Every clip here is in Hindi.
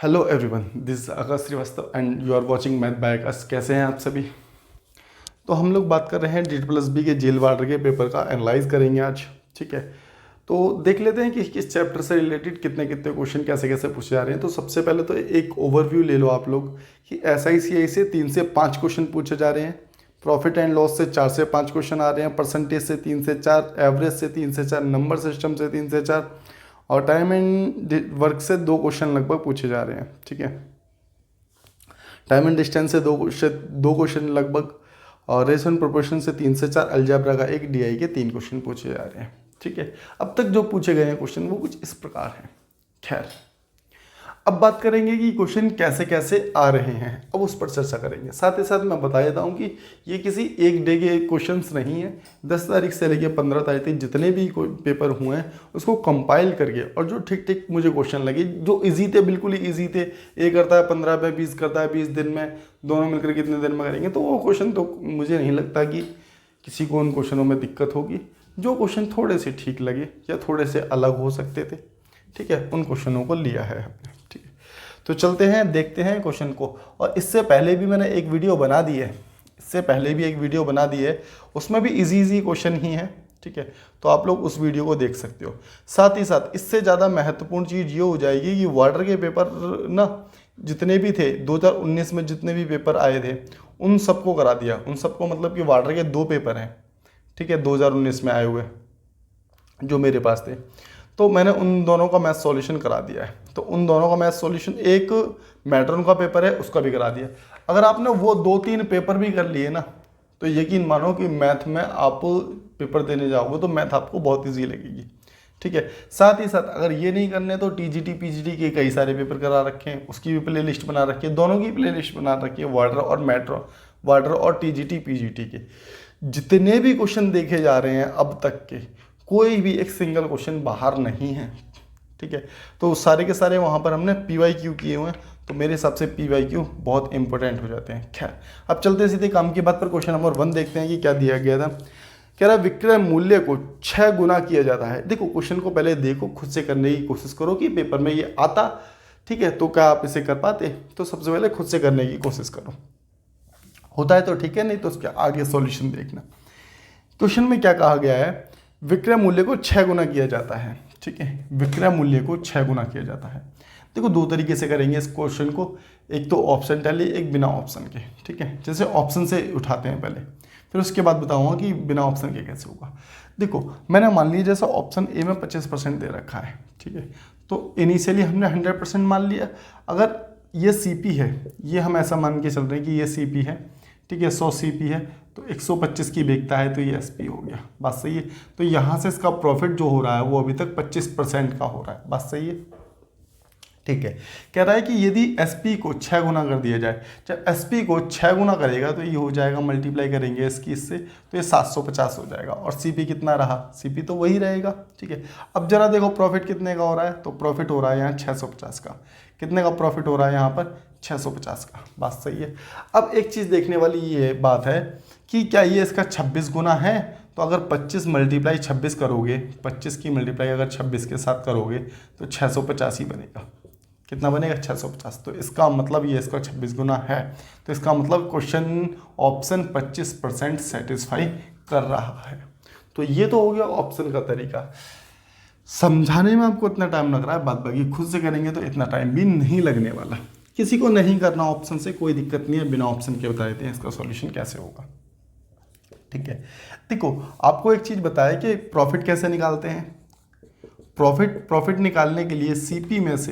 Hello everyone, this is Aakash Shrivastava and you are watching math by Aakash. कैसे हैं आप सभी। तो हम लोग बात कर रहे हैं DSSB के जेल वार्डर के पेपर का एनालाइज करेंगे आज। ठीक है, तो देख लेते हैं कि किस चैप्टर से रिलेटेड कितने कितने क्वेश्चन कैसे कैसे पूछे जा रहे हैं। तो सबसे पहले तो एक ओवरव्यू ले लो आप लोग कि SICI से 3 से 5 क्वेश्चन पूछे जा रहे हैं, प्रॉफिट एंड लॉस से 4 से 5 क्वेश्चन आ रहे हैं, परसेंटेज से 3 से 4, एवरेज से 3 से 4, नंबर सिस्टम से 3 से 4 और टाइम एंड वर्क से 2 क्वेश्चन लगभग पूछे जा रहे हैं। ठीक है, टाइम एंड डिस्टेंस से 2 क्वेश्चन लगभग और रेशो एंड प्रोपोर्शन से 3 से 4, अलजेब्रा का 1, DI के 3 क्वेश्चन पूछे जा रहे हैं। ठीक है, अब तक जो पूछे गए हैं क्वेश्चन वो कुछ इस प्रकार हैं। खैर, अब बात करेंगे कि क्वेश्चन कैसे कैसे आ रहे हैं, अब उस पर चर्चा करेंगे। साथ ही साथ मैं बता देता हूँ कि ये किसी एक डे के क्वेश्चंस नहीं है। 10 तारीख से लेकर 15 तारीख तक जितने भी पेपर हुए हैं उसको कंपाइल करके और जो ठीक ठीक मुझे क्वेश्चन लगे, जो इजी थे, बिल्कुल ही ईजी थे, ये करता है 15 पे, 20 करता है 20 दिन में, दोनों मिलकर कितने दिन में करेंगे, तो वो क्वेश्चन तो मुझे नहीं लगता कि किसी को उन क्वेश्चनों में दिक्कत होगी। जो क्वेश्चन थोड़े से ठीक लगे या थोड़े से अलग हो सकते थे, ठीक है, उन क्वेश्चनों को लिया है हमने। ठीक है, तो चलते हैं, देखते हैं क्वेश्चन को। और इससे पहले भी मैंने एक वीडियो बना दी है, उसमें भी इजी क्वेश्चन ही है। ठीक है, तो आप लोग उस वीडियो को देख सकते हो। साथ ही साथ इससे ज़्यादा महत्वपूर्ण चीज़ ये हो जाएगी कि वार्डर के पेपर ना जितने भी थे 2019 में, जितने भी पेपर आए थे उन सबको करा दिया। उन सबको मतलब कि वार्डर के 2 पेपर हैं, ठीक है, 2019 में आए हुए जो मेरे पास थे, तो मैंने उन दोनों का मैथ सॉल्यूशन करा दिया है। तो उन दोनों का मैथ सॉल्यूशन, एक मैट्रॉन का पेपर है उसका भी करा दिया। अगर आपने वो 2-3 पेपर भी कर लिए ना, तो यकीन मानो कि मैथ में आप पेपर देने जाओगे तो मैथ आपको बहुत ईजी लगेगी। ठीक है, साथ ही साथ अगर ये नहीं करने तो TGT PGT के कई सारे पेपर करा रखे हैं, उसकी भी प्ले लिस्ट बना रखी है, दोनों की प्ले लिस्ट बना रखी है, वार्डर और TGT PGT के जितने भी क्वेश्चन देखे जा रहे हैं अब तक के, कोई भी एक सिंगल क्वेश्चन बाहर नहीं है। ठीक है, तो सारे के सारे वहाँ पर हमने PYQ किए हुए हैं, तो मेरे हिसाब से PYQ बहुत इंपॉर्टेंट हो जाते हैं। खैर, अब चलते सीधे काम की बात पर। क्वेश्चन नंबर 1 देखते हैं कि क्या दिया गया था। कह रहा विक्रय मूल्य को 6 गुना किया जाता है। देखो क्वेश्चन को पहले देखो, खुद से करने की कोशिश करो कि पेपर में ये आता, ठीक है, तो क्या आप इसे कर पाते। तो सबसे पहले खुद से करने की कोशिश करो, होता है तो ठीक है, नहीं तो उसके आगे सॉल्यूशन देखना। क्वेश्चन में क्या कहा गया है, विक्रय मूल्य को 6 गुना किया जाता है। ठीक है, विक्रय मूल्य को 6 गुना किया जाता है। देखो 2 तरीके से करेंगे इस क्वेश्चन को, एक तो ऑप्शन टैली, एक बिना ऑप्शन के। ठीक है, जैसे ऑप्शन से उठाते हैं पहले, फिर उसके बाद बताऊंगा कि बिना ऑप्शन के कैसे होगा। देखो मैंने मान लिया जैसा ऑप्शन ए में 25% दे रखा है। ठीक है, तो इनिशियली हमने 100% मान लिया। अगर ये CP है, ये हम ऐसा मान के चल रहे हैं कि ये CP है, ठीक है, 100 CP है तो 125 की बिकता है, तो ये SP हो गया। बात सही है। तो यहाँ से इसका प्रॉफिट जो हो रहा है वो अभी तक 25% का हो रहा है। बात सही है। ठीक है, कह रहा है कि यदि SP को 6 गुना कर दिया जाए, जब SP को 6 गुना करेगा तो ये हो जाएगा, मल्टीप्लाई करेंगे इसकी इससे, तो ये 750 हो जाएगा। और CP कितना रहा, CP तो वही रहेगा। ठीक है, अब जरा देखो प्रॉफिट कितने का हो रहा है, तो प्रॉफिट हो रहा है यहाँ 650 का। कितने का प्रॉफिट हो रहा है यहाँ पर, 650 का। बात सही है। अब एक चीज़ देखने वाली ये बात है कि क्या ये इसका 26 गुना है, तो अगर 25 मल्टीप्लाई 26 करोगे, 25 की मल्टीप्लाई अगर 26 के साथ करोगे तो 650 ही बनेगा। कितना बनेगा, 650। तो इसका मतलब ये इसका 26 गुना है, तो इसका मतलब क्वेश्चन ऑप्शन 25% सेटिस्फाई कर रहा है। तो ये तो हो गया ऑप्शन का तरीका। समझाने में आपको इतना टाइम लग रहा है, बात बाकी खुद से करेंगे तो इतना टाइम भी नहीं लगने वाला। किसी को नहीं करना ऑप्शन से कोई दिक्कत नहीं है, बिना ऑप्शन के बता देते हैं इसका सॉल्यूशन कैसे होगा। ठीक है, देखो आपको एक चीज़ बताया कि प्रॉफिट कैसे निकालते हैं। प्रॉफिट निकालने के लिए SP में से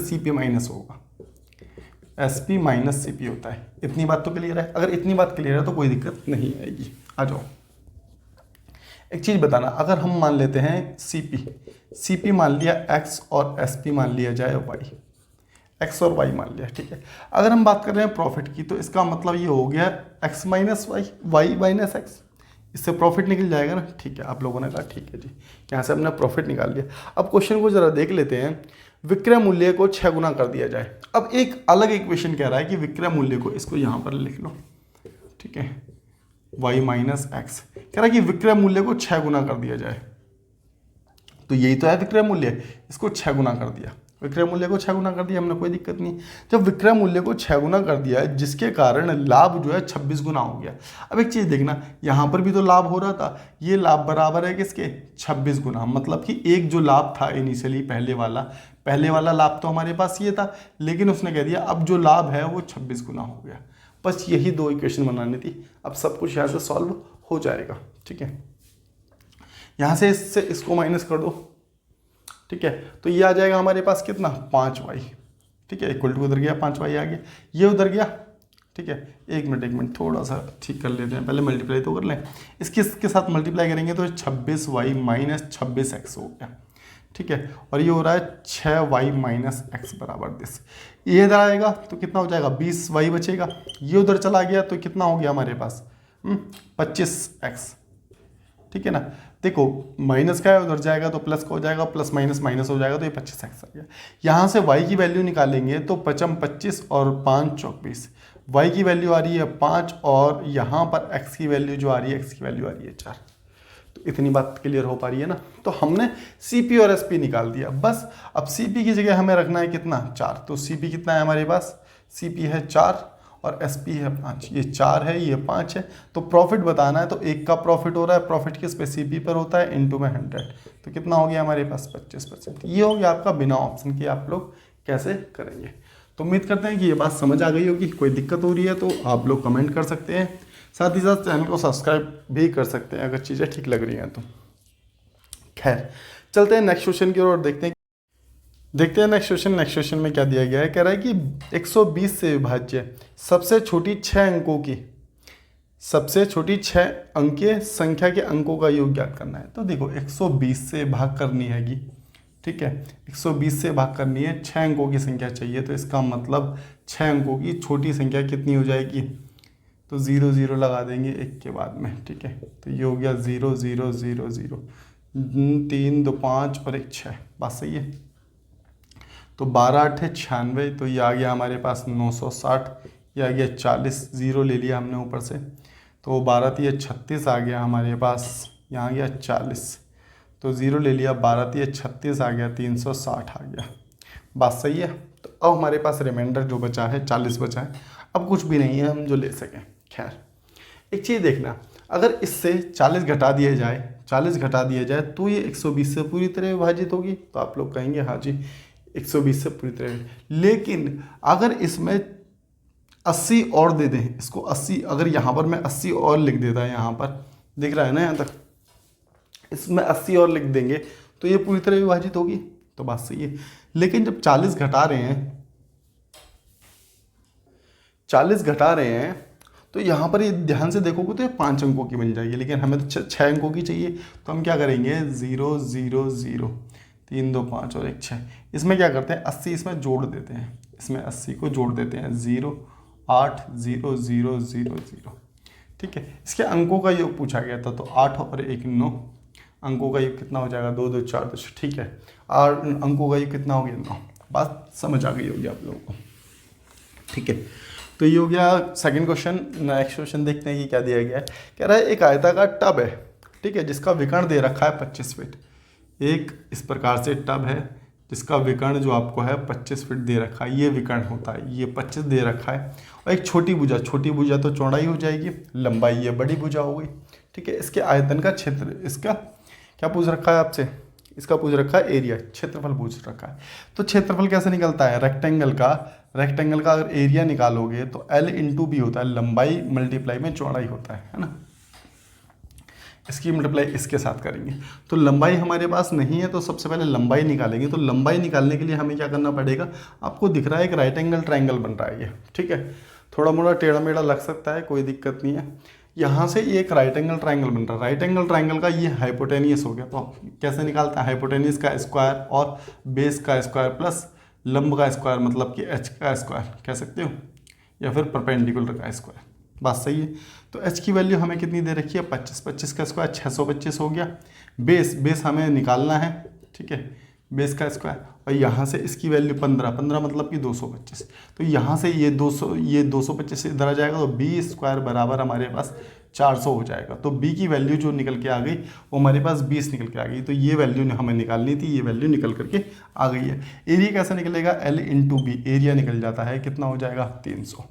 CP माइनस होगा, SP माइनस CP होता है। इतनी बात तो क्लियर है। अगर इतनी बात क्लियर है तो कोई दिक्कत नहीं आएगी। आ जाओ, एक चीज़ बताना, अगर हम मान लेते हैं CP मान लिया X और SP मान लिया जाए Y, X और Y मान लिया। ठीक है, अगर हम बात कर रहे हैं प्रॉफिट की, तो इसका मतलब ये हो गया X minus Y, Y minus X, इससे प्रॉफिट निकल जाएगा ना। ठीक है, आप लोगों ने कहा ठीक है जी, यहाँ से हमने प्रॉफिट निकाल लिया। अब क्वेश्चन को जरा देख लेते हैं, विक्रय मूल्य को 6 गुना कर दिया जाए। अब एक अलग इक्वेशन कह रहा है कि विक्रय मूल्य को, इसको यहाँ पर लिख लो, ठीक है, Y माइनस एक्स, कह रहा है कि विक्रय मूल्य को 6 गुना कर दिया जाए। तो यही तो है विक्रय मूल्य, इसको 6 गुना कर दिया। विक्रय मूल्य को 6 गुना कर दिया हमने, कोई दिक्कत नहीं। जब विक्रय मूल्य को 6 गुना कर दिया है, जिसके कारण लाभ जो है 26 गुना हो गया। अब एक चीज़ देखना, यहाँ पर भी तो लाभ हो रहा था, ये लाभ बराबर है किसके, 26 गुना। मतलब कि एक जो लाभ था इनिशियली पहले वाला लाभ तो हमारे पास ये था, लेकिन उसने कह दिया अब जो लाभ है वो 26 गुना हो गया। बस यही 2 इक्वेशन बनानी थी। अब सब कुछ यहाँ से सॉल्व हो जाएगा, ठीक है। यहाँ से इससे इसको माइनस कर दो, ठीक है, तो ये आ जाएगा हमारे पास कितना, 5y, ठीक है, इक्वल टू उधर गया 5y आ गया, ये उधर गया, ठीक है। एक मिनट थोड़ा सा ठीक कर लेते हैं, पहले मल्टीप्लाई तो कर लें। इसके साथ मल्टीप्लाई करेंगे तो 26y माइनस 26x हो गया, ठीक है। और ये हो रहा है 6y माइनस एक्स बराबर दिस। ये इधर आएगा तो कितना हो जाएगा, 20y बचेगा। ये उधर चला गया तो कितना हो गया हमारे पास, 25x, ठीक है ना। देखो माइनस का है, उधर जाएगा तो प्लस का हो जाएगा, प्लस माइनस माइनस हो जाएगा, तो ये 25x आ गया। यहाँ से y की वैल्यू निकालेंगे तो 5 25 और 5 चौक 20। y की वैल्यू आ रही है 5 और यहाँ पर x की वैल्यू जो आ रही है, x की वैल्यू आ रही है 4। तो इतनी बात क्लियर हो पा रही है ना। तो हमने CP और SP निकाल दिया बस। अब CP की जगह हमें रखना है कितना, 4। तो CP कितना है हमारे पास, CP है 4 और SP है 5। ये 4 है, ये 5 है। तो प्रॉफिट बताना है तो एक का प्रॉफिट हो रहा है, प्रॉफिट किस पे, CP पर होता है, इनटू में 100। तो कितना हो गया हमारे पास, 25%। ये हो गया आपका बिना ऑप्शन के आप लोग कैसे करेंगे। तो उम्मीद करते हैं कि ये बात समझ आ गई होगी। कोई दिक्कत हो रही है तो आप लोग कमेंट कर सकते हैं, साथ ही साथ चैनल को सब्सक्राइब भी कर सकते हैं अगर चीज़ें ठीक लग रही हैं तो। खैर चलते हैं नेक्स्ट क्वेश्चन की ओर और देखते हैं नेक्स्ट क्वेश्चन में क्या दिया गया है। कह रहा है कि 120 से विभाज्य सबसे छोटी 6 अंकीय संख्या के अंकों का योग ज्ञात करना है। तो देखो 120 से भाग करनी हैगी, ठीक है, 120 से भाग करनी है, 6 अंकों की संख्या चाहिए। तो इसका मतलब 6 अंकों की छोटी संख्या कितनी हो जाएगी, तो 0 0 लगा देंगे एक के बाद में, ठीक है। तो ये हो गया 0 0 0 0, 3 2 5 और 1 6, बात सही है। तो 12 8 है 96, तो ये आ गया हमारे पास 960, ये आ गया 40, 0 ले लिया हमने ऊपर से, तो 12 3 36 आ गया हमारे पास, यहाँ आ गया 40, तो 0 ले लिया, 12 3 36 आ गया, 360 आ गया, बात सही है। तो अब हमारे पास रिमाइंडर जो बचा है 40 बचा है, अब कुछ भी नहीं है हम जो ले सकें। खैर एक चीज़ देखना, अगर इससे 40 घटा दिया जाए तो ये 120 से पूरी तरह विभाजित होगी। तो आप लोग कहेंगे हाँ जी 120 से पूरी तरह, लेकिन अगर इसमें 80 और दे दें, इसको 80, अगर यहाँ पर मैं 80 और लिख देता है, यहाँ पर दिख रहा है ना यहाँ तक, इसमें 80 और लिख देंगे तो ये पूरी तरह विभाजित होगी। तो बात सही है, लेकिन जब 40 घटा रहे हैं तो यहाँ पर ये ध्यान से देखोगे तो ये 5 अंकों की बन जाएगी, लेकिन हमें तो 6 अंकों की चाहिए। तो हम क्या करेंगे, 0 0 0, 3 2 5 और 1 6, इसमें क्या करते हैं 80 इसमें जोड़ देते हैं, इसमें 80 को जोड़ देते हैं, 0 8 0 0 0 0, ठीक है। इसके अंकों का योग पूछा गया था, तो 8 और 1 9, अंकों का योग कितना हो जाएगा, 2 2 4 2, ठीक है। और अंकों का योग कितना हो गया, 9। बात समझ आ गई होगी आप लोगों को, ठीक है। तो ये हो गया सेकंड क्वेश्चन। नेक्स्ट क्वेश्चन देखते हैं कि क्या दिया गया है। कह रहा है एक आयताकार टब है, ठीक है, जिसका विकर्ण दे रखा है 25 फीट। एक इस प्रकार से टब है जिसका विकर्ण जो आपको है 25 फीट दे रखा है, ये विकर्ण होता है, ये 25 दे रखा है। और एक छोटी भुजा तो चौड़ाई हो जाएगी, लंबाई ये बड़ी भुजा हो गई, ठीक है। इसके आयतन का क्षेत्र, इसका क्या पूछ रखा है आपसे, इसका पूछ रखा है एरिया, क्षेत्रफल पूछ रखा है। तो क्षेत्रफल कैसे निकलता है, रेक्टेंगल का अगर एरिया निकालोगे तो L इंटू बी होता है, लंबाई मल्टीप्लाई में चौड़ाई होता है ना। इसकी मल्टीप्लाई इसके साथ करेंगे तो लंबाई हमारे पास नहीं है, तो सबसे पहले लंबाई निकालेंगे। तो लंबाई निकालने के लिए हमें क्या करना पड़ेगा, आपको दिख रहा है एक राइट एंगल ट्रायंगल बन रहा है ये, ठीक है। थोड़ा मोड़ा टेढ़ा मेढ़ा लग सकता है, कोई दिक्कत नहीं है। यहाँ से ये एक राइट एंगल ट्रायंगल बन रहा है, राइट एंगल ट्रायंगल का ये हाइपोटेनियस हो गया। तो कैसे निकालते हैं, हाइपोटेनियस का स्क्वायर और बेस का स्क्वायर प्लस लंब का स्क्वायर, मतलब कि h का स्क्वायर कह सकते हो, या फिर परपेंडिकुलर का स्क्वायर, बात सही है। तो h की वैल्यू हमें कितनी दे रखी है, 25, 25 का स्क्वायर 625 हो गया। बेस हमें निकालना है, ठीक है, बेस का स्क्वायर, और यहाँ से इसकी वैल्यू 15 मतलब कि 225। तो यहाँ से ये 225 इधर आ जाएगा, तो बी स्क्वायर बराबर हमारे पास 400 हो जाएगा। तो बी की वैल्यू जो निकल के आ गई वो हमारे पास 20 निकल के आ गई। तो ये वैल्यू हमें निकालनी थी, ये वैल्यू निकल करके आ गई है। एरिया कैसे निकलेगा, L इंटू बी, एरिया निकल जाता है, कितना हो जाएगा 300,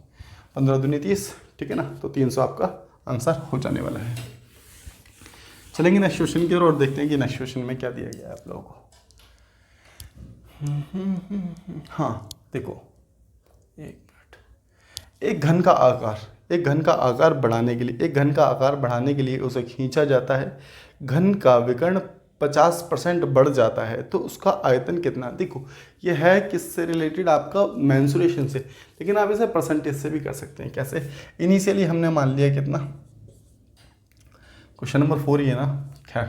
15 दूनी 30, ठीक है ना। तो 300 आपका आंसर हो जाने वाला है। चलेंगे नेक्स्ट क्वेश्चन की ओर और देखते हैं कि नेक्स्ट क्वेश्चन में क्या दिया गया है आप लोगों को। हाँ देखो, एक मिनट। एक घन का आकार बढ़ाने के लिए, एक घन का आकार बढ़ाने के लिए उसे खींचा जाता है। घन का विकर्ण 50% बढ़ जाता है तो उसका आयतन कितना। देखो ये है किससे रिलेटेड, आपका मेंसुरेशन से, लेकिन आप इसे परसेंटेज से भी कर सकते हैं। कैसे, इनिशियली हमने मान लिया कितना, क्वेश्चन नंबर 4 ही है ना, खैर।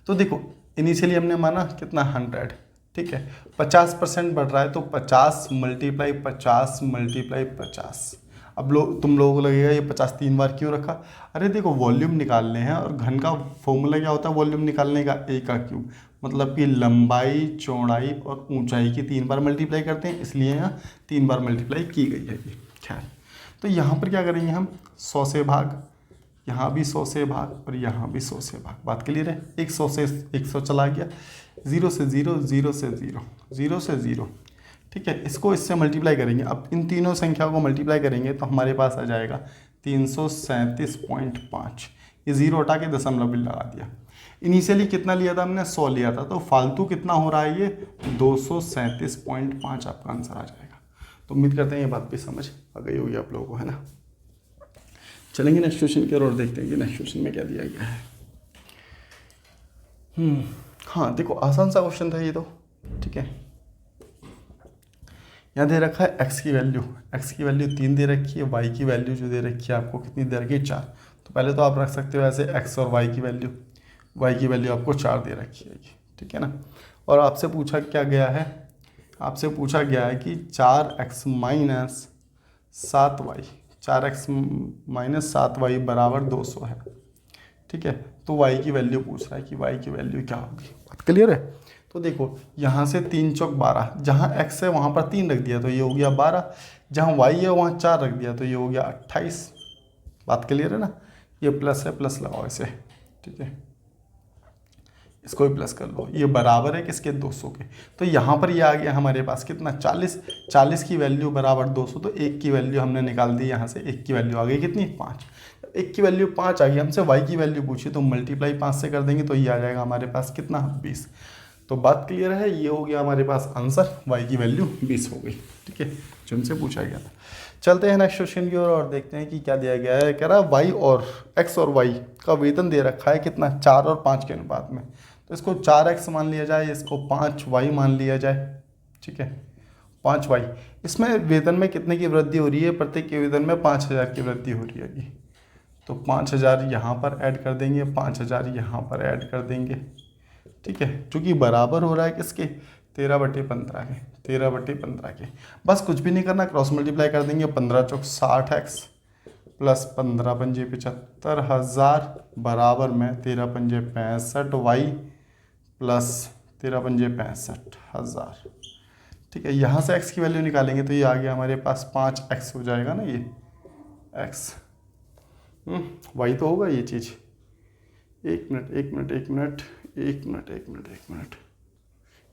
तो देखो इनिशियली हमने माना कितना 100, ठीक है। 50% बढ़ रहा है तो 50 मल्टीप्लाई 50 मल्टीप्लाई 50। अब तुम लोगों को लगेगा ये 50 3 बार क्यों रखा। अरे देखो वॉल्यूम निकालने हैं और घन का फॉर्मूला क्या होता है वॉल्यूम निकालने का, A का क्यूब, मतलब कि लंबाई चौड़ाई और ऊंचाई की 3 बार मल्टीप्लाई करते हैं, इसलिए यहाँ 3 बार मल्टीप्लाई की गई है ये। खैर तो यहाँ पर क्या करेंगे हम, 100 से भाग, यहाँ भी 100 से भाग और यहाँ भी 100 से भाग। बात क्लियर है। 100 से 100 चला गया, 0 से 0, 0 से 0, 0 से 0, ठीक है। इसको इससे मल्टीप्लाई करेंगे, अब इन तीनों संख्याओं को मल्टीप्लाई करेंगे तो हमारे पास आ जाएगा 337.5। ये 0 हटा के दशमलव भी लगा दिया। इनिशियली कितना लिया था हमने, 100 लिया था, तो फालतू कितना हो रहा है ये 237.5 आपका आंसर आ जाएगा। तो उम्मीद करते हैं ये बात भी समझ आ गई होगी आप लोगों को, है ना। चलेंगे नेक्स्ट क्वेश्चन की ओर और देखते हैं कि नेक्स्ट क्वेश्चन में क्या दिया गया है। हाँ देखो आसान सा क्वेश्चन था ये तो, ठीक है। यहाँ दे रखा है x की वैल्यू 3 दे रखी है, y की वैल्यू जो दे रखी है आपको कितनी दे रखी है 4। तो पहले तो आप रख सकते हो ऐसे x और y की वैल्यू आपको 4 दे रखी है, ठीक है ना। और आपसे पूछा क्या गया है, आपसे पूछा गया है कि 4x minus 7y, 4x minus 7y बराबर 200 है, ठीक है। तो y की वैल्यू पूछ रहा है कि y की वैल्यू क्या होगी। बात क्लियर है। तो देखो यहाँ से 3 चौक 12, जहाँ x है वहाँ पर 3 रख दिया तो ये हो गया 12, जहाँ y है वहाँ 4 रख दिया तो ये हो गया 28। बात क्लियर है ना। ये प्लस है, प्लस लगाओ इसे, ठीक है, इसको भी प्लस कर लो। ये बराबर है किसके, 200 के। तो यहाँ पर ये आ गया हमारे पास कितना 40 की वैल्यू बराबर 200, तो 1 की वैल्यू हमने निकाल दी। यहाँ से 1 की वैल्यू आ गई कितनी 5। 1 की वैल्यू 5 आ गई, हमसे y की वैल्यू पूछी तो मल्टीप्लाई 5 से कर देंगे तो ये आ जाएगा हमारे पास कितना 20। तो बात क्लियर है, ये हो गया हमारे पास आंसर, y की वैल्यू 20 हो गई, ठीक है, जो हमसे पूछा गया था। चलते हैं नेक्स्ट क्वेश्चन की ओर और देखते हैं कि क्या दिया गया है। कह रहा है x और y का वेतन दे रखा है कितना 4 और 5 के अनुपात में। तो इसको 4x मान लिया जाए, इसको 5y मान लिया जाए, ठीक है, 5y। इसमें वेतन में कितने की वृद्धि हो रही है, प्रत्येक के वेतन में 5000 की वृद्धि हो रही है। तो 5000 यहाँ पर ऐड कर देंगे, 5000 यहाँ पर ऐड कर देंगे, ठीक है, चूँकि बराबर हो रहा है किसके 13/15 के, 13/15 के। बस कुछ भी नहीं करना, क्रॉस मल्टीप्लाई कर देंगे, 15 चौक 60x प्लस 15 पंजे 75,000 बराबर में 13 पंजे 65y प्लस 13 पंजे 65,000, ठीक है। यहाँ से x की वैल्यू निकालेंगे तो ये आ गया हमारे पास 5x हो जाएगा ना, ये x y तो होगा ये चीज़। एक मिनट,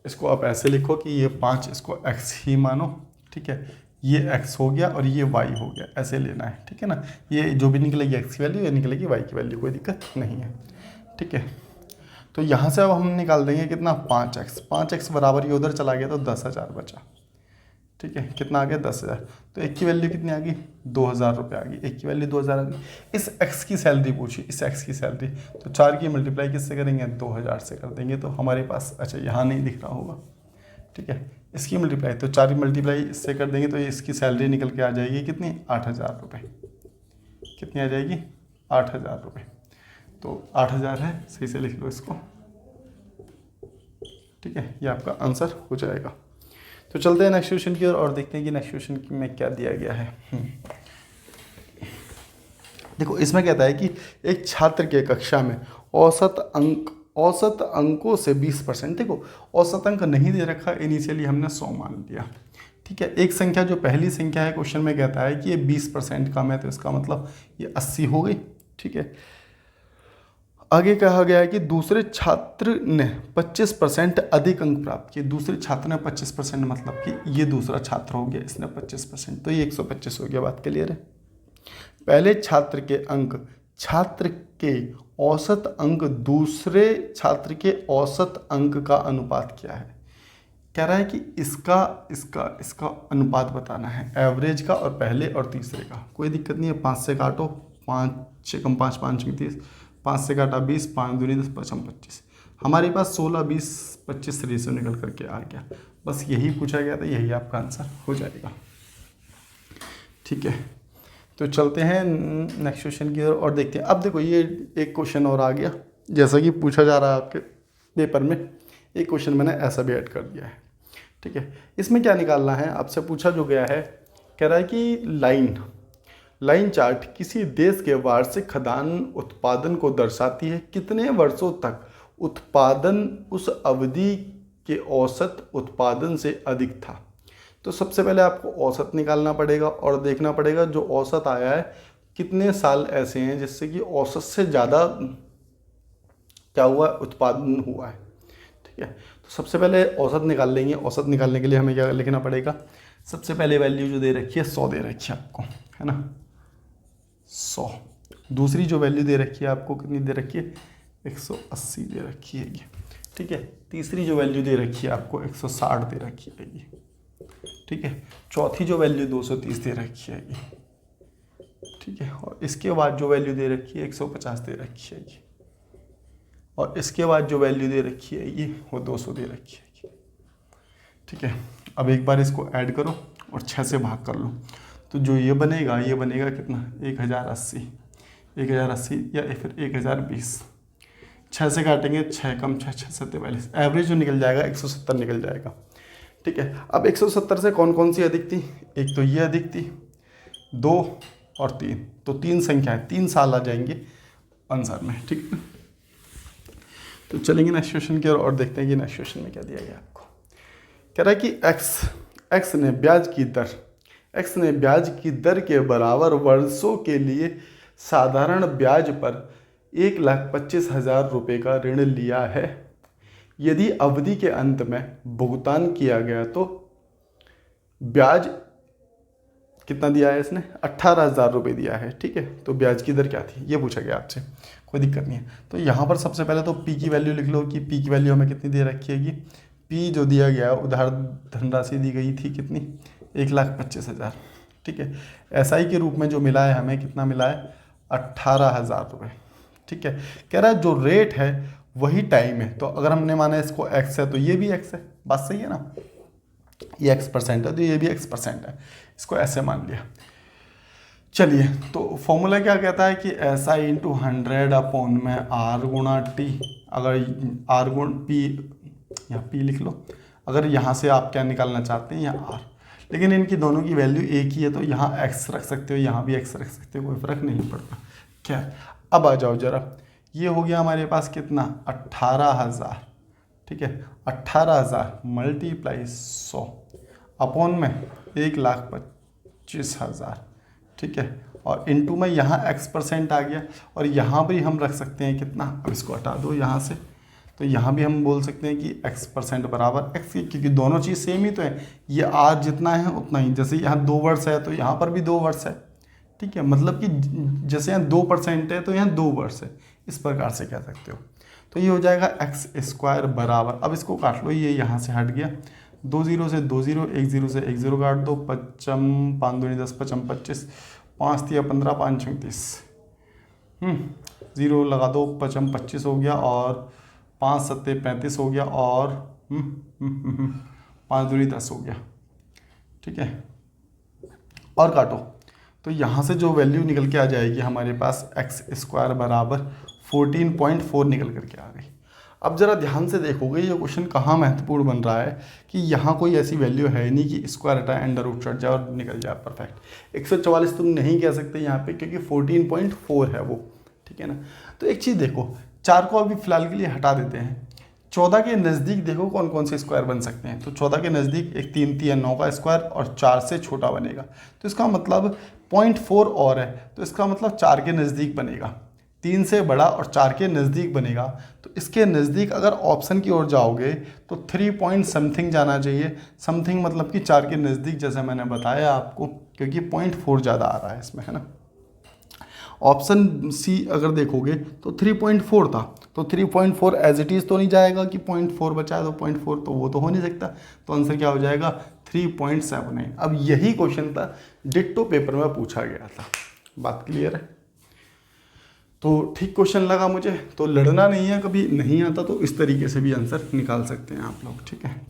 इसको आप ऐसे लिखो कि ये 5 इसको x ही मानो, ठीक है, ये x हो गया और ये y हो गया, ऐसे लेना है, ठीक है ना। ये जो भी निकलेगी x की वैल्यू, ये निकलेगी y की वैल्यू, कोई दिक्कत नहीं है, ठीक है। तो यहाँ से अब हम निकाल देंगे कितना 5x बराबर ये उधर चला गया तो 10,000 बचा, ठीक है, कितना आ गया 10,000। तो एक की वैल्यू कितनी आ गई 2,000 रुपये आ गई, एक की वैल्यू 2,000 आ गई। इस x की सैलरी पूछी, इस x की सैलरी, तो 4 की मल्टीप्लाई किससे करेंगे 2000 से कर देंगे तो हमारे पास, अच्छा यहाँ नहीं दिख रहा होगा, ठीक है, इसकी मल्टीप्लाई, तो 4 की मल्टीप्लाई इससे कर देंगे तो इसकी सैलरी निकल के आ जाएगी कितनी 8,000 रुपये। कितनी आ जाएगी 8,000 रुपये। तो 8,000 है, सही से लिख लो इसको, ठीक है, ये आपका आंसर हो जाएगा। तो चलते हैं नेक्स्ट क्वेश्चन की ओर और देखते हैं कि नेक्स्ट क्वेश्चन में क्या दिया गया है। देखो इसमें कहता है कि एक छात्र के कक्षा में औसत अंकों से 20%, देखो औसत अंक नहीं दे रखा, इनिशियली हमने 100 मान लिया, ठीक है। एक संख्या जो पहली संख्या है क्वेश्चन में कहता है कि ये 20% कम है, तो इसका मतलब ये 80 हो गई, ठीक है। आगे कहा गया है कि दूसरे छात्र ने 25% अधिक अंक प्राप्त किए। दूसरे छात्र ने 25% मतलब कि ये दूसरा छात्र हो गया, इसने 25%, तो ये 125 हो गया। बात क्लियर है। पहले छात्र के अंक छात्र के औसत अंक दूसरे छात्र के औसत अंक का अनुपात क्या है। कह रहा है कि इसका अनुपात बताना है, एवरेज का और पहले और तीसरे का। कोई दिक्कत नहीं है, 5 से काटो, 5 6 कम 5 5 30, 5 से काटा 20, 5 दूनी 10, 5 25। हमारे पास 16 20 25 रेशियो निकल करके आ गया। बस यही पूछा गया था, यही आपका आंसर हो जाएगा। ठीक है, तो चलते हैं नेक्स्ट क्वेश्चन की ओर और देखते हैं। अब देखो ये एक क्वेश्चन और आ गया, जैसा कि पूछा जा रहा है आपके पेपर में। एक क्वेश्चन मैंने ऐसा भी ऐड कर दिया है। ठीक है, इसमें क्या निकालना है आपसे पूछा जो गया है। कह रहा है कि लाइन चार्ट किसी देश के वार्षिक खाद्यान्न उत्पादन को दर्शाती है। कितने वर्षों तक उत्पादन उस अवधि के औसत उत्पादन से अधिक था। तो सबसे पहले आपको औसत निकालना पड़ेगा और देखना पड़ेगा जो औसत आया है कितने साल ऐसे हैं जिससे कि औसत से ज़्यादा क्या हुआ, उत्पादन हुआ है। ठीक है, तो सबसे पहले औसत निकाल लेंगे। औसत निकालने के लिए हमें क्या लिखना पड़ेगा, सबसे पहले वैल्यू जो दे रखी है 100 दे रखी है आपको, है ना, 100। दूसरी जो वैल्यू दे रखी है आपको कितनी दे रखी है, 180 दे रखी है ये। ठीक है, तीसरी जो वैल्यू दे रखी है आपको 160 दे रखी है ये। ठीक है, चौथी जो वैल्यू 230 दे रखी है ये। ठीक है, और इसके बाद जो वैल्यू दे रखी है 150 दे रखी है ये। और इसके बाद जो वैल्यू दे रखी है ये वो 200 दे रखी है ये। ठीक है, अब एक बार इसको ऐड करो और 6 से भाग कर लो, तो जो ये बनेगा कितना, 1080 या फिर 1020। 6 से काटेंगे, 6 कम 6 6 47, एवरेज जो निकल जाएगा 170 निकल जाएगा। ठीक है, अब 170 से कौन कौन सी अधिक थी, एक तो ये अधिक थी, 2 और 3, तो 3 संख्या है, 3 साल आ जाएंगे आंसर में। ठीक है, तो चलेंगे नेक्स्ट क्वेश्चन की ओर और देखते हैं कि नेक्स्ट क्वेश्चन में क्या दिया गया आपको। कह रहा है कि एक्स ने ब्याज की दर के बराबर वर्षों के लिए साधारण ब्याज पर 1,25,000 रुपये का ऋण लिया है। यदि अवधि के अंत में भुगतान किया गया तो ब्याज कितना दिया है इसने, 18,000 रुपये दिया है। ठीक है, तो ब्याज की दर क्या थी ये पूछा गया आपसे, कोई दिक्कत नहीं है। तो यहाँ पर सबसे पहले तो पी की वैल्यू लिख लो कि पी की वैल्यू हमें कितनी दे रखी है कि पी जो दिया गया उधार धनराशि दी गई थी कितनी, 1,25,000। ठीक है, एसआई के रूप में जो मिला है हमें कितना मिला है, 18,000 रुपये। ठीक है, कह रहा है जो रेट है वही टाइम है, तो अगर हमने माना इसको एक्स है तो ये भी एक्स है, बात सही है ना, ये x% है तो ये भी x% है, इसको ऐसे मान लिया। चलिए, तो फॉर्मूला क्या कहता है कि SI इंटू 100 अपॉन में R गुणा T। अगर R गुण P, यहाँ P लिख लो, अगर यहाँ से आप क्या निकालना चाहते हैं यहाँ R, लेकिन इनकी दोनों की वैल्यू एक ही है तो यहाँ x रख सकते हो, यहाँ भी x रख सकते हो, कोई फ़र्क नहीं पड़ता। क्या, अब आ जाओ जरा, ये हो गया हमारे पास कितना, 18,000। ठीक है, 18,000 मल्टीप्लाई 100 अपॉन में 1,25,000। ठीक है, और इनटू में यहाँ x% आ गया, और यहाँ भी हम रख सकते हैं कितना, अब इसको हटा दो यहाँ से, तो यहाँ भी हम बोल सकते हैं कि x% बराबर x, क्योंकि दोनों चीज़ सेम ही तो है, ये r जितना है उतना ही, जैसे यहाँ 2 वर्ष है तो यहाँ पर भी 2 वर्ष है। ठीक है, मतलब कि जैसे यहाँ 2% है तो यहाँ 2 वर्ष है, इस प्रकार से कह सकते हो। तो ये हो जाएगा x² बराबर, अब इसको काट लो, ये यहाँ से हट गया, 2 0 से 2 0, 1 0 से 1 0 काट दो, 5 5 दूनी 10, 5 25, 5 3 15, 5 36, 0 लगा दो, 5 25 हो गया, और 5 7 35 हो गया, और 5 दूनी 10 हो गया। ठीक है, और काटो, तो यहाँ से जो वैल्यू निकल के आ जाएगी हमारे पास x² बराबर 14.4 निकल करके आ गई। अब ज़रा ध्यान से देखोगे ये क्वेश्चन कहाँ महत्वपूर्ण बन रहा है कि यहाँ कोई ऐसी वैल्यू है नहीं कि स्क्वायर हटाए अंडर रूट चढ़ जाए और निकल जाए परफेक्ट। 144 तुम नहीं कह सकते यहाँ पे क्योंकि 14.4 है वो। ठीक है ना, तो एक चीज़ देखो, 4 को अभी फिलहाल के लिए हटा देते हैं, 14 के नज़दीक देखो कौन कौन से स्क्वायर बन सकते हैं। तो 14 के नज़दीक एक 3 3 9 का स्क्वायर और 4 से छोटा बनेगा, तो इसका मतलब 0.4 और है, तो इसका मतलब 4 के नज़दीक बनेगा। 3 से बड़ा और 4 के नज़दीक बनेगा। तो इसके नज़दीक अगर ऑप्शन की ओर जाओगे तो 3 पॉइंट समथिंग जाना चाहिए। समथिंग मतलब कि 4 के नज़दीक, जैसे मैंने बताया आपको, क्योंकि 0.4 ज़्यादा आ रहा है इसमें, है ना। ऑप्शन सी अगर देखोगे तो 3.4 था, तो 3.4 एज इट इज़ तो नहीं जाएगा कि 0.4 बचा है तो 0.4, तो वो तो हो नहीं सकता। तो आंसर क्या हो जाएगा 3.79। अब यही क्वेश्चन था, डिट्टो पेपर में पूछा गया था। बात क्लियर है? तो ठीक क्वेश्चन लगा मुझे, तो लड़ना नहीं है, कभी नहीं आता तो इस तरीके से भी आंसर निकाल सकते हैं आप लोग, ठीक है।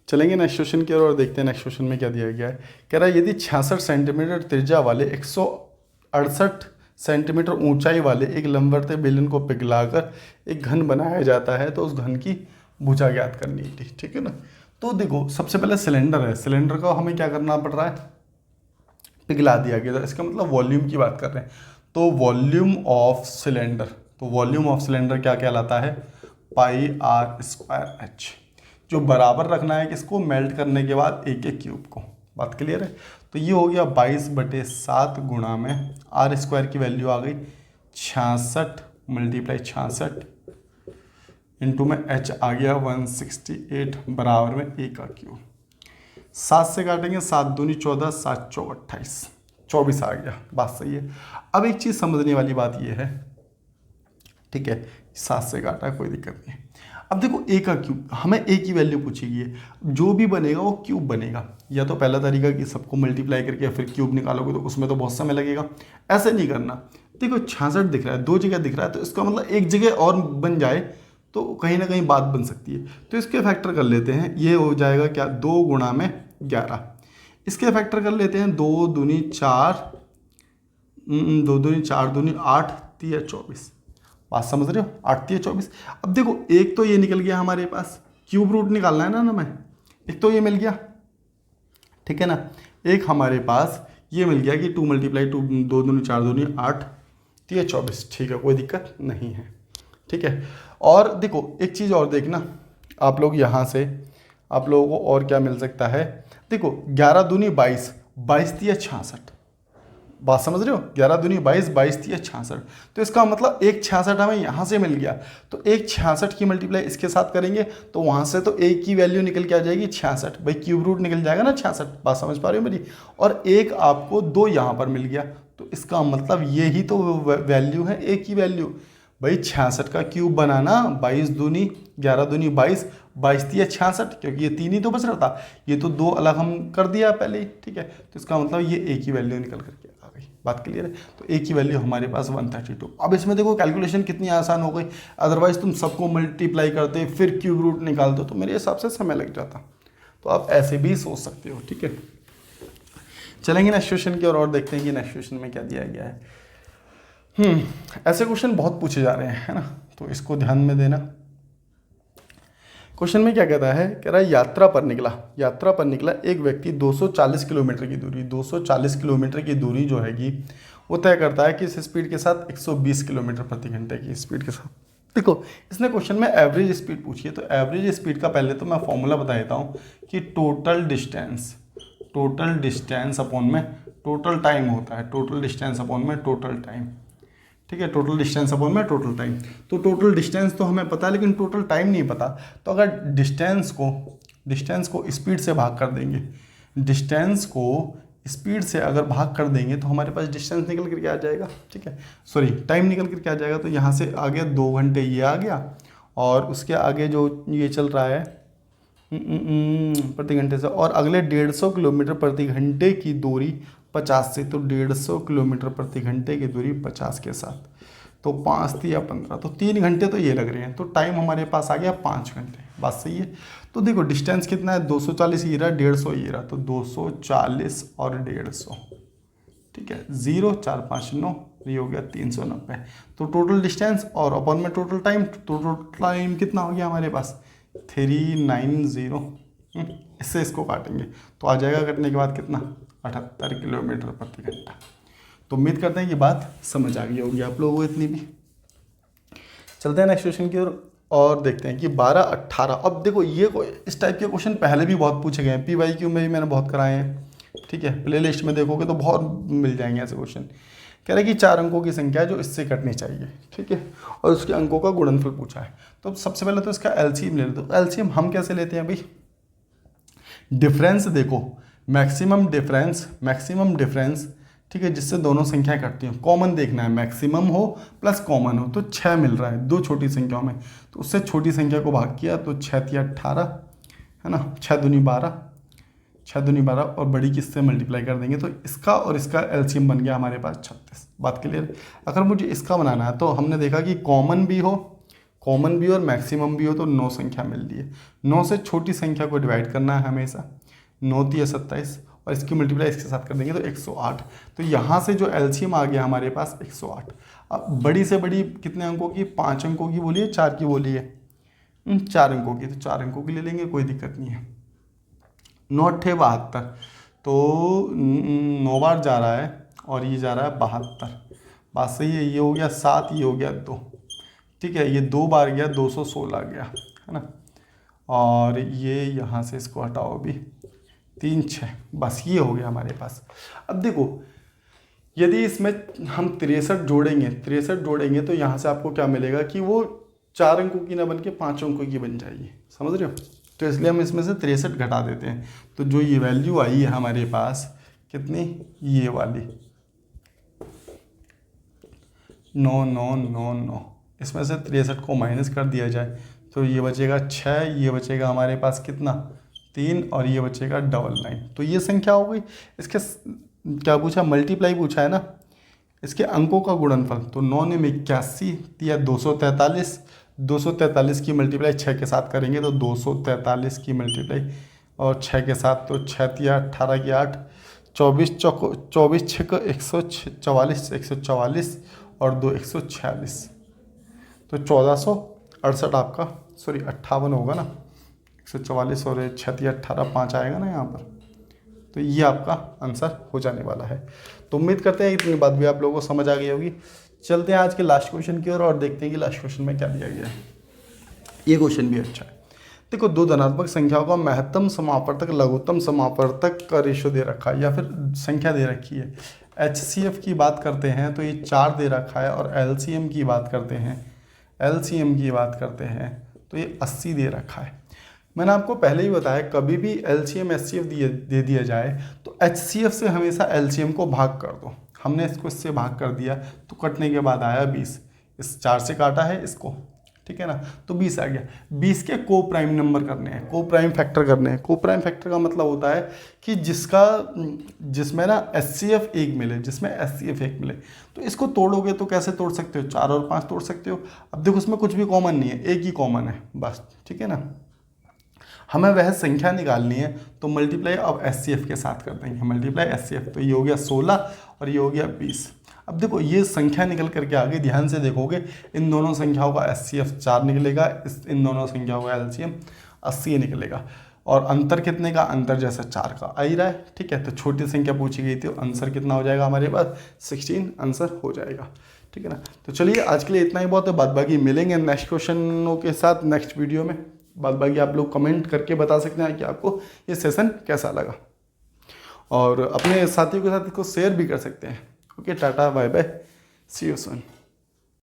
चलेंगे नेक्स्ट क्वेश्चन की ओर और देखते हैं नेक्स्ट क्वेश्चन में क्या दिया गया है। कह रहा है यदि 66 सेंटीमीटर त्रिज्या वाले 168 सेंटीमीटर ऊंचाई वाले एक लंबवत बेलन को पिघलाकर एक घन बनाया जाता है तो उस घन की भुजा ज्ञात करनी थी, ठीक है ना। तो देखो सबसे पहले सिलेंडर है, सिलेंडर का हमें क्या करना पड़ रहा है, पिघला दिया गया था, इसका मतलब वॉल्यूम की बात कर रहे हैं। तो वॉल्यूम ऑफ सिलेंडर, तो वॉल्यूम ऑफ सिलेंडर क्या कहलाता है, πr²h, जो बराबर रखना है किसको, मेल्ट करने के बाद एक एक क्यूब को। बात क्लियर है? तो ये हो गया 22/7 गुणा में r² की वैल्यू आ गई 66 × 66 इंटू में h आ गया 168 बराबर में a का क्यूब। 7 से काटेंगे, 7 दूनी 14, 7 चौक 28, 24 आ गया। बात सही है। अब एक चीज़ समझने वाली बात ये है, ठीक है, 7 से काटा कोई दिक्कत नहीं। अब देखो a का क्यूब, हमें a की वैल्यू पूछेगी, जो भी बनेगा वो क्यूब बनेगा। या तो पहला तरीका कि सबको मल्टीप्लाई करके फिर क्यूब निकालोगे तो उसमें तो बहुत समय लगेगा, ऐसे नहीं करना। देखो 66 दिख रहा है, 2 जगह दिख रहा है, तो इसका मतलब एक जगह और बन जाए तो कहीं ना कहीं बात बन सकती है। तो इसके फैक्टर कर लेते हैं, ये हो जाएगा क्या, 2 गुणा में 11। इसके फैक्टर कर लेते हैं, 2 दूनी 4, 2 दूनी 4 दूनी 8, 3 24। बात समझ रहे हो, 8 3 24। अब देखो एक तो ये निकल गया हमारे पास, क्यूब रूट निकालना है ना हमें, एक तो ये मिल गया, ठीक है ना। एक हमारे पास ये मिल गया कि 2 × 2, 2 दूनी 4 दूनी 8, 3 24, ठीक है, कोई दिक्कत नहीं है, ठीक है। और देखो एक चीज़ और देखना आप लोग, यहाँ से आप लोगों को और क्या मिल सकता है, देखो 11 दूनी 22, 22 3 66। बात समझ रहे हो, 11 दूनी 22, 22 3 66। तो इसका मतलब एक 66 हमें यहाँ से मिल गया, तो एक 66 की मल्टीप्लाई इसके साथ करेंगे तो वहाँ से तो एक की वैल्यू निकल के आ जाएगी 66, भाई क्यूब रूट निकल जाएगा ना 66। बात समझ पा रहे हो मेरी? और एक आपको 2 यहाँ पर मिल गया, तो इसका मतलब ये ही तो वैल्यू है एक की वैल्यू। भाई 66 का क्यूब बनाना, 22 दूनी 11 दूनी 22, 22 3 66, क्योंकि ये 3 ही तो बच रहा था, ये तो 2 अलग हम कर दिया पहले ही, ठीक है। तो इसका मतलब ये एक ही वैल्यू निकल करके आ गई। बात क्लियर है? तो एक ही वैल्यू हमारे पास 132। अब इसमें देखो कैलकुलेशन कितनी आसान हो गई, अदरवाइज तुम सबको मल्टीप्लाई करते फिर क्यूब रूट निकालते तो मेरे हिसाब से समय लग जाता। तो आप ऐसे भी सोच सकते हो, ठीक है। चलेंगे नेक्स्ट क्वेश्चन की और देखते हैं कि नेक्स्ट क्वेश्चन में क्या दिया गया है। ऐसे क्वेश्चन बहुत पूछे जा रहे हैं, है ना, तो इसको ध्यान में देना। क्वेश्चन में क्या कहता है, कह रहा है यात्रा पर निकला एक व्यक्ति 240 किलोमीटर की दूरी, 240 किलोमीटर की दूरी जो हैगी वो तय करता है कि इस स्पीड के साथ 120 किलोमीटर प्रति घंटे की स्पीड के साथ। देखो इसने क्वेश्चन में एवरेज स्पीड पूछी है, तो एवरेज स्पीड का पहले तो मैं फॉर्मूला बता देता हूँ कि टोटल डिस्टेंस अपॉन में टोटल टाइम होता है, टोटल डिस्टेंस अपॉन में टोटल टाइम, ठीक है, टोटल डिस्टेंस अपॉन में टोटल टाइम। तो टोटल डिस्टेंस तो हमें पता है लेकिन टोटल टाइम नहीं पता, तो अगर डिस्टेंस को स्पीड से भाग कर देंगे, डिस्टेंस को स्पीड से अगर भाग कर देंगे तो हमारे पास डिस्टेंस निकल करके आ जाएगा, ठीक है, सॉरी टाइम निकल करके आ जाएगा। तो यहाँ से आगे 2 घंटे ये आ गया, और उसके आगे जो ये चल रहा है प्रति घंटे से, और अगले 150 किलोमीटर प्रति घंटे की दूरी 50 से, तो 150 किलोमीटर प्रति घंटे की दूरी 50 के साथ, तो 5 या 15, तो 3 घंटे तो ये लग रहे हैं, तो टाइम हमारे पास आ गया 5 घंटे। बात सही है? तो देखो डिस्टेंस कितना है, 240 ये रहा, 150 ये रहा, तो 240 और 150, ठीक है, 0 4 5 9, ये हो गया 390। तो टोटल डिस्टेंस और अपॉन में टोटल टाइम, तो टोटल टाइम कितना हो गया हमारे पास 390। इससे इसको काटेंगे तो आ जाएगा, कटने के बाद कितना 78 किलोमीटर प्रति घंटा। तो उम्मीद करते हैं कि बात समझ आ गई होगी आप लोगों को इतनी भी। चलते हैं नेक्स्ट क्वेश्चन की ओर और देखते हैं कि 12 18। अब देखो ये इस टाइप के क्वेश्चन पहले भी बहुत पूछे गए हैं, PYQ में भी मैंने बहुत कराए हैं, ठीक है, प्लेलिस्ट में देखोगे तो बहुत मिल जाएंगे ऐसे क्वेश्चन। कह रहा है कि 4 अंकों की संख्या है जो इससे कटनी चाहिए, ठीक है, और उसके अंकों का गुणनफल पूछा है। तो सबसे पहले तो इसका एलसीएम ले लेते हैं। एलसीएम हम कैसे लेते हैं भाई, डिफरेंस देखो, मैक्सिमम डिफरेंस, ठीक है, जिससे दोनों संख्याएं कटती हैं, कॉमन देखना है, मैक्सिमम हो प्लस कॉमन हो। तो 6 मिल रहा है दो छोटी संख्याओं में, तो उससे छोटी संख्या को भाग किया तो 6 × 18 है ना, 6 दूनी 12 और बड़ी किससे मल्टीप्लाई कर देंगे तो इसका और इसका एलसीएम बन गया हमारे पास 36। बात क्लियर। अगर मुझे इसका बनाना है तो हमने देखा कि कॉमन भी और मैक्सिमम भी हो तो 9 संख्या मिल रही है। 9 से छोटी संख्या को डिवाइड करना है हमेशा, 9 × 27 और इसकी मल्टीप्लाई इसके साथ कर देंगे तो 108। तो यहाँ से जो एलसीएम आ गया हमारे पास 108। अब बड़ी से बड़ी कितने अंकों की, 5 अंकों की बोली है, 4 की बोली है, 4 अंकों की, तो 4 अंकों की ले लेंगे, कोई दिक्कत नहीं है। 9 × 72 तो 9 बार जा रहा है और ये जा रहा है 72। बात सही है। ये हो गया 7, ये हो गया 2, ठीक है, ये 2 बार गया 216 गया है ना, और ये यहाँ से इसको हटाओ भी 3 6, बस ये हो गया हमारे पास। अब देखो यदि इसमें हम 63 जोड़ेंगे तो यहाँ से आपको क्या मिलेगा कि वो 4 अंकों की ना बन के 5 अंकों की बन जाएगी, समझ रहे हो। तो इसलिए हम इसमें से 63 घटा देते हैं। तो जो ये वैल्यू आई है हमारे पास कितनी, ये वाली 9, इसमें से 63 को माइनस कर दिया जाए तो ये बचेगा 6, ये बचेगा हमारे पास कितना 3 और ये बचेगा 99। तो ये संख्या हो गई। इसके क्या पूछा, मल्टीप्लाई पूछा है ना, इसके अंकों का गुणनफल। तो 9 ने 81 दिया 243 की मल्टीप्लाई 6 के साथ करेंगे तो 243 की मल्टीप्लाई और 6 के साथ तो 6 × 18 की 8, 24 6 144 और 2 146, तो 1468 आपका, सॉरी 58 होगा ना, 144 और 6 × 18 5 आएगा ना यहाँ पर। तो ये आपका आंसर हो जाने वाला है। तो उम्मीद करते हैं इतनी बात भी आप लोगों को समझ आ गई होगी। चलते हैं आज के लास्ट क्वेश्चन की ओर और देखते हैं कि लास्ट क्वेश्चन में क्या दिया गया है। ये क्वेश्चन भी अच्छा है। देखो, दो धनात्मक संख्याओं का महत्तम समापवर्तक लघुत्तम समापवर्तक का रेशो दे रखा है या फिर संख्या दे रखी है। HCF की बात करते हैं तो ये 4 दे रखा है और LCM की बात करते हैं तो ये 80 दे रखा है। मैंने आपको पहले ही बताया, कभी भी LCM HCF दे दिया जाए तो HCF से हमेशा LCM को भाग कर दो। हमने इसको इससे भाग कर दिया तो कटने के बाद आया 20, इस 4 से काटा है इसको, ठीक है ना, तो 20 आ गया। 20 के को प्राइम नंबर करने हैं, को प्राइम फैक्टर करने हैं। को प्राइम फैक्टर का मतलब होता है कि जिसमें ना HCF 1 मिले, जिसमें HCF 1 मिले। तो इसको तोड़ोगे तो कैसे तोड़ सकते हो, 4 और 5 तोड़ सकते हो। अब देखो उसमें कुछ भी कॉमन नहीं है, एक ही कॉमन है बस, ठीक है ना। हमें वह संख्या निकालनी है तो मल्टीप्लाई अब HCF के साथ कर देंगे, मल्टीप्लाई HCF, तो ये हो गया 16 और ये हो गया 20। अब देखो ये संख्या निकल करके आ गई, ध्यान से देखोगे इन दोनों संख्याओं का HCF 4 निकलेगा, इन दोनों संख्याओं का LCM 80 निकलेगा। और अंतर कितने का, अंतर जैसा 4 का आ ही रहा है, ठीक है। तो छोटी संख्या पूछी गई थी, आंसर कितना हो जाएगा हमारे पास 16 आंसर हो जाएगा, ठीक है ना। तो चलिए आज के लिए इतना ही बहुत है, बाद बाकी मिलेंगे नेक्स्ट क्वेश्चनों के साथ नेक्स्ट वीडियो में। बाद बाकी आप लोग कमेंट करके बता सकते हैं कि आपको ये सेशन कैसा लगा, और अपने साथियों के साथ इसको शेयर भी कर सकते हैं। Okay, tata bye bye, see you soon.